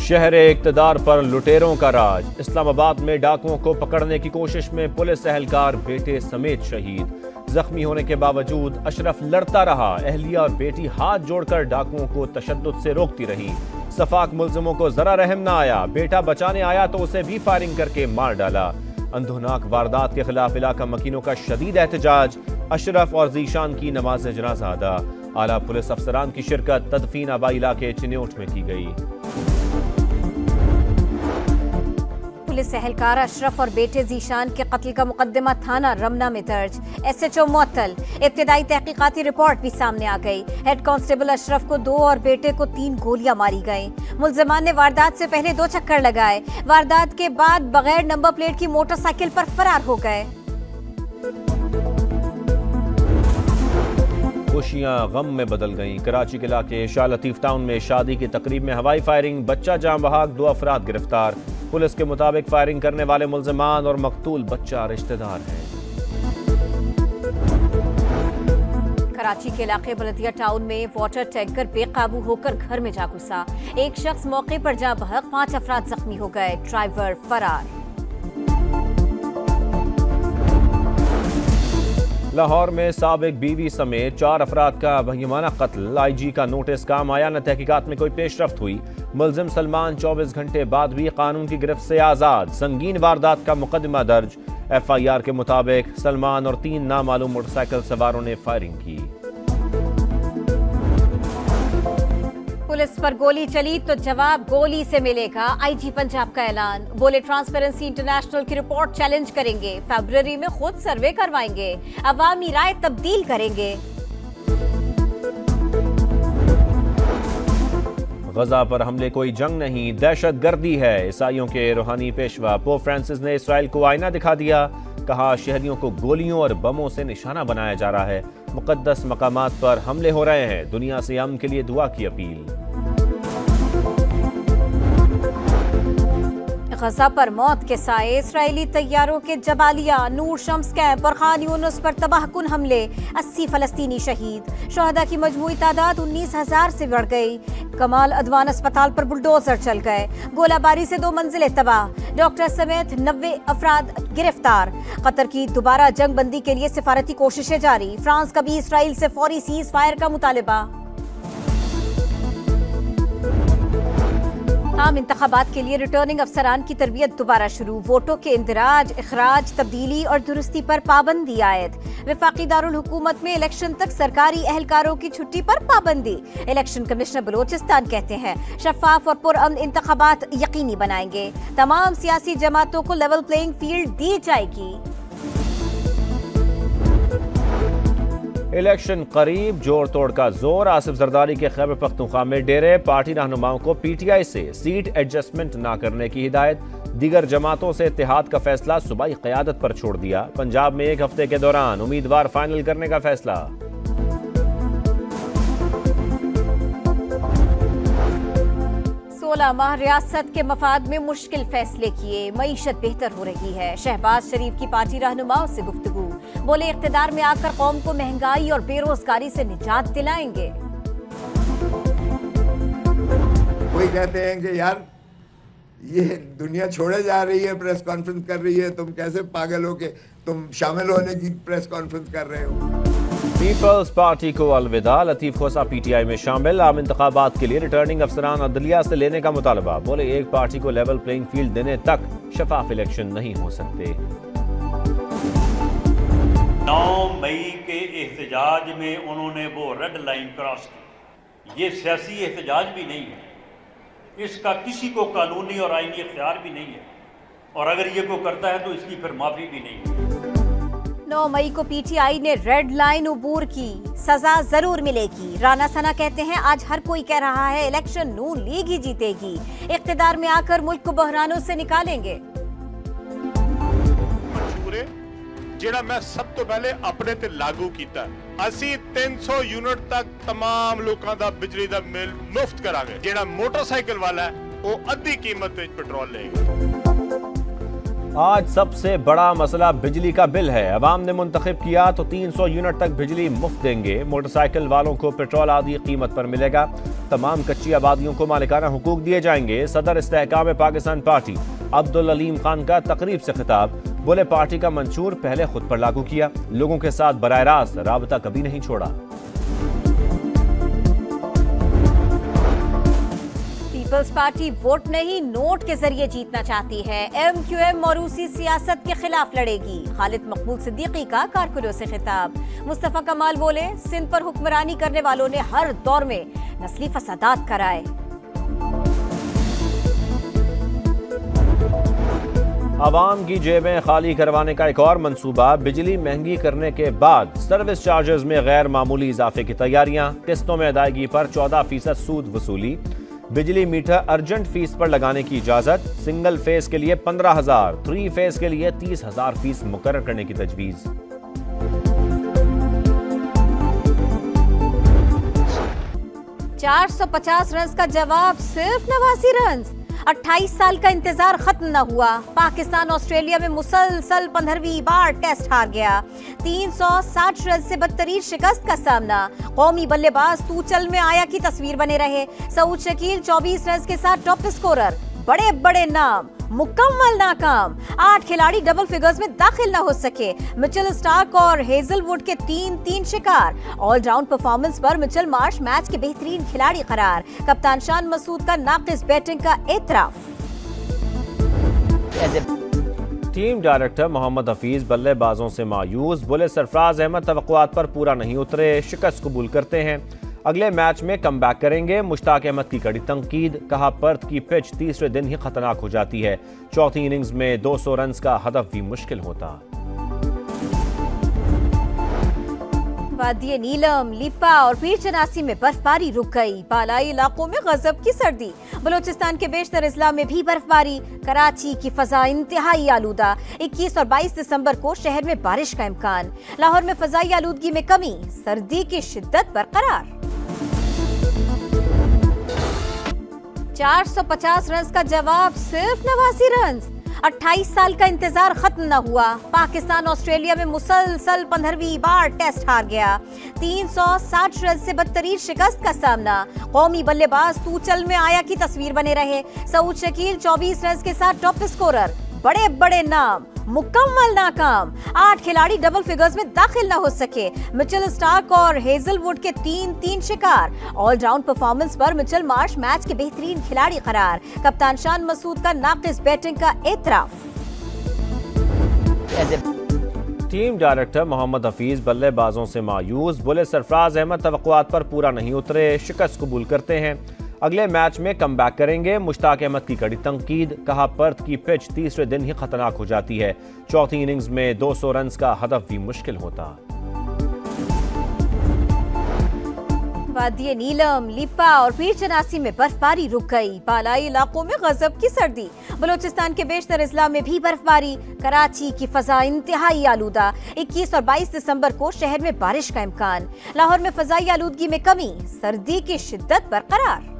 शहर इक़्तिदार पर लुटेरों का राज। इस्लामाबाद में डाकुओं को पकड़ने की कोशिश में पुलिस एहलकार बेटे समेत शहीद। जख्मी होने के बावजूद अशरफ लड़ता रहा। अहलिया और बेटी हाथ जोड़कर डाकुओं को तशद्दुद से रोकती रही। सफाक मुल्जिमों को जरा रहम न आया। बेटा बचाने आया तो उसे भी फायरिंग करके मार डाला। अंधोनाक वारदात के खिलाफ इलाका मकीनों का शदीद एहतजाज। अशरफ और जीशान की नमाज जनाजा अदा। आला पुलिस अफसरान की शिरकत तदफीन आबाई इलाके चिन्योट में की गई। पुलिस एहलकार अशरफ और बेटे जीशान के कत्ल का मुकदमा थाना रमना में दर्ज। SHO मुअत्तल। इब्तिदाई तहकीकाती रिपोर्ट भी सामने आ गई। हेड कांस्टेबल अशरफ को 2 और बेटे को 3 गोलियां मारी गईं। मुल्जिमान ने वारदात से पहले 2 चक्कर लगाए। वारदात के बाद बगैर नंबर प्लेट की मोटरसाइकिल पर फरार हो गए। खुशियां गम में बदल गईं। कराची के इलाके शाह लतीफ टाउन में शादी की तकरीब में हवाई फायरिंग। बच्चा जान बहाक, 2 अफराद गिरफ्तार। पुलिस के मुताबिक फायरिंग करने वाले मुल्जिमान और मकतूल बच्चा रिश्तेदार हैं। कराची के इलाके बलदिया टाउन में वाटर टैंकर बेकाबू होकर घर में जा घुसा। एक शख्स मौके पर जा बहक, 5 अफराद जख्मी हो गए। ड्राइवर फरार। लाहौर में साबिक बीवी समेत 4 अफराद का वहीमाना कत्ल। IG का नोटिस काम आया, न तहकीकात में कोई पेशरफ्त हुई। मुल्जिम सलमान 24 घंटे बाद भी कानून की गिरफ्त से आजाद। संगीन वारदात का मुकदमा दर्ज। FIR के मुताबिक सलमान और 3 नामालूम मोटरसाइकिल सवारों ने फायरिंग की। पुलिस पर गोली चली तो जवाब गोली से मिलेगा। IG पंजाब का ऐलान। बोले ट्रांसपेरेंसी इंटरनेशनल की रिपोर्ट चैलेंज करेंगे। फरवरी में खुद सर्वे करवाएंगे। अवामी राय तब्दील करेंगे। गजा पर हमले कोई जंग नहीं, दहशत गर्दी है। ईसाइयों के रूहानी पेशवा पोप फ्रांसिस ने इसराइल को आईना दिखा दिया। कहा शहरियों को गोलियों और बमों से निशाना बनाया जा रहा है। मुकद्दस मकामात पर हमले हो रहे हैं। दुनिया से अमन के लिए दुआ की अपील। गजा पर मौत के साए। इसराइली तैयारों के जबालिया, नूर शम्स कैंप और खान यूनुस पर तबाहकुन हमले। 80 फलस्तीनी शहीद। शोहदा की मजमूई तादाद 19,000 से बढ़ गई। कमाल अदवान अस्पताल पर बुलडोजर चल गए। गोलाबारी से 2 मंजिलें तबाह। डॉक्टर समेत 90 अफराद गिरफ्तार। कतर की दोबारा जंग बंदी के लिए सिफारती कोशिशें जारी। फ्रांस का भी इसराइल से फौरी सीज फायर का मुतालबा। आम इंतखाबात के लिए रिटर्निंग अफसरान की तरबियत दोबारा शुरू। वोटों के इंदराज, इखराज, तब्दीली और दुरुस्ती पर पाबंदी आयद। वफाकी दारुल हुकूमत में इलेक्शन तक सरकारी एहलकारों की छुट्टी पर पाबंदी। इलेक्शन कमिश्नर बलोचिस्तान कहते हैं शफाफ और पुरअमन इंतखाबात यकीनी बनाएंगे। तमाम सियासी जमातों को लेवल प्लेइंग फील्ड दी जाएगी। इलेक्शन करीब, जोर तोड़ का जोर। आसिफ जरदारी के खैबर पख्तूनख्वा में डेरे। पार्टी रहनुमाओं को PTI से सीट एडजस्टमेंट न करने की हिदायत। दीगर जमातों से इत्तेहाद का फैसला सूबाई क़यादत पर छोड़ दिया। पंजाब में 1 हफ्ते के दौरान उम्मीदवार फाइनल करने का फैसला। 16 माह रियासत के मफाद में मुश्किल फैसले किए। मईशत बेहतर हो रही है। शहबाज शरीफ की पार्टी रहनुमाओं से गुफ्तगू। बोले इख्तिदार में आकर कौम को महंगाई और बेरोजगारी से निजात दिलाएंगे। कोई कहते हैं कि यार ये दुनिया छोड़े जा रही है, प्रेस कॉन्फ्रेंस कर रही है, तुम कैसे पागल हो के तुम शामिल होने की प्रेस कॉन्फ्रेंस कर रहे हो। पीपल्स पार्टी को अलविदा। लतीफ खोसा PTI में शामिल। आम इंतखाबात के लिए रिटर्निंग अफसरान अदलिया से लेने का मुतालबा। बोले एक पार्टी को लेवल प्लेइंग फील्ड देने तक शफाफ इलेक्शन नहीं हो सकते। 9 मई के एहतजाज में उन्होंने वो रेड लाइन क्रॉस की। ये सियासी एहतजाज भी नहीं है, इसका किसी को कानूनी और आईनी इख्तियार भी नहीं है, और अगर ये कोई करता है तो इसकी फिर माफी भी नहीं है। 9 मई को PTI ने रेड लाइन उबूर की, सजा जरूर मिलेगी। राना सना कहते हैं आज हर कोई कह रहा है इलेक्शन नून लीग ही जीतेगी। इख्तिदार में आकर मुल्क को बहरानों से निकालेंगे। ਜਿਹੜਾ मैं सब तो पहले अपने ते लागू किया। ਅਸੀਂ 300 यूनिट तक तमाम लोगों का बिजली का बिल मुफ्त करांगे। ਜਿਹੜਾ मोटरसाइकिल वाला है वो अद्धी कीमत पे पेट्रोल लेगा। आज सबसे बड़ा मसला बिजली का बिल है। अवाम ने मुंतखब किया तो 300 यूनिट तक बिजली मुफ्त देंगे। मोटरसाइकिल वालों को पेट्रोल आदि कीमत पर मिलेगा। तमाम कच्ची आबादियों को मालिकाना हुकूक दिए जाएंगे। सदर इस्तेहकाम पाकिस्तान पार्टी अब्दुल अलीम खान का तकरीब से खिताब, बोले पार्टी का मंशूर पहले खुद पर लागू किया, लोगों के साथ बराह रास्त राबता कभी नहीं छोड़ा। पीपल्स पार्टी वोट नहीं नोट के जरिए जीतना चाहती है। MQM मौरूसी सियासत के खिलाफ लड़ेगी। खालिद मकबूल सिद्दीकी का कारकुनों से खिताब। मुस्तफा कमाल बोले सिंध पर हुक्मरानी करने वालों ने हर दौर में नस्ली फसादात कराए। आवाम की जेबें खाली करवाने का एक और मंसूबा, बिजली महंगी करने के बाद सर्विस चार्जेस में गैर मामूली इजाफे की तैयारियां, किस्तों में अदायगी पर 14% सूद वसूली, बिजली मीटर अर्जेंट फीस पर लगाने की इजाजत, सिंगल फेज के लिए 15,000, 3 फेज के लिए 30,000 फीस मुकर्रर करने की तजवीज। $450 रन का जवाब सिर्फ 89 रन। 28 साल का इंतजार खत्म न हुआ। पाकिस्तान ऑस्ट्रेलिया में मुसलसल 15वीं बार टेस्ट हार गया। 360 रन से बदतरीन शिकस्त का सामना। कौमी बल्लेबाज तूचल में आया की तस्वीर बने रहे। सऊद शकील 24 रन के साथ टॉप स्कोरर। बड़े बड़े नाम मुकम्मल नाकाम। 8 खिलाड़ी डबल फिगर्स में दाखिल न हो सके। मिचेल स्टार्क और हेजलवुड के 3-3 शिकार। ऑलराउंड परफॉर्मेंस पर मिचेल मार्श मैच के बेहतरीन खिलाड़ी करार। कप्तान शान मसूद का नाकिस बैटिंग का एतराफ। टीम डायरेक्टर मोहम्मद हफीज बल्लेबाजों से मायूस, बोले सरफराज अहमद तवक्कुआत पर पूरा नहीं उतरे, शिकस्त कबूल करते हैं, अगले मैच में कम बैक करेंगे। मुश्ताक अहमद की कड़ी तंकीद, कहा पर्थ की पिच तीसरे दिन ही खतरनाक हो जाती है, चौथी इनिंग्स में 200 रन का हदफ भी मुश्किल होता। वादी नीलम, लिपा और पीर चनासी में बर्फबारी रुक गई। बालाई इलाकों में गजब की सर्दी। बलोचिस्तान के बेशतर अजला में भी बर्फबारी। कराची की फजा इंतहाई आलूदा। 21 और 22 दिसंबर को शहर में बारिश का इम्कान। लाहौर में फजाई आलूदगी में कमी, सर्दी की शिद्दत बरकरार। 450 रन का जवाब सिर्फ 89 रन। 28 साल का इंतजार खत्म न हुआ। पाकिस्तान ऑस्ट्रेलिया में मुसलसल 15वीं बार टेस्ट हार गया। 360 रन से बदतरीन शिकस्त का सामना। कौमी बल्लेबाज तूचल में आया की तस्वीर बने रहे। सऊद शकील 24 रन के साथ टॉप स्कोरर। बड़े बड़े नाम मुकम्मल नाकाम। 8 खिलाड़ी डबल फिगर्स में दाखिल न हो सके। मिचेल स्टार्क और हेजलवुड के 3-3 शिकार। ऑलराउंड परफॉर्मेंस पर मिचेल मार्श मैच के बेहतरीन खिलाड़ी करार। कप्तान शान मसूद का नाकिस बैटिंग का एतराफ। टीम डायरेक्टर मोहम्मद हफीज बल्लेबाजों से मायूस, बोले सरफराज अहमद तवक्कुआत पर पूरा नहीं उतरे, शिकस्त कबूल करते हैं, अगले मैच में कम बैक करेंगे। मुश्ताक अहमद की कड़ी तंकीद, कहा पर्थ की पिच तीसरे दिन ही खतरनाक हो जाती है, चौथी इनिंग्स में 200 रन का हदफ भी मुश्किल होता। वादी नीलम, लिपा और पीर चनासी में बर्फबारी रुक गई। बालाई इलाकों में गजब की सर्दी। बलोचिस्तान के बेशतर अजला में भी बर्फबारी। कराची की फजा इंतहाई आलूदा। 21 और 22 दिसंबर को शहर में बारिश का इम्कान। लाहौर में फजाई आलूदगी में कमी, सर्दी की शिद्दत बरकरार।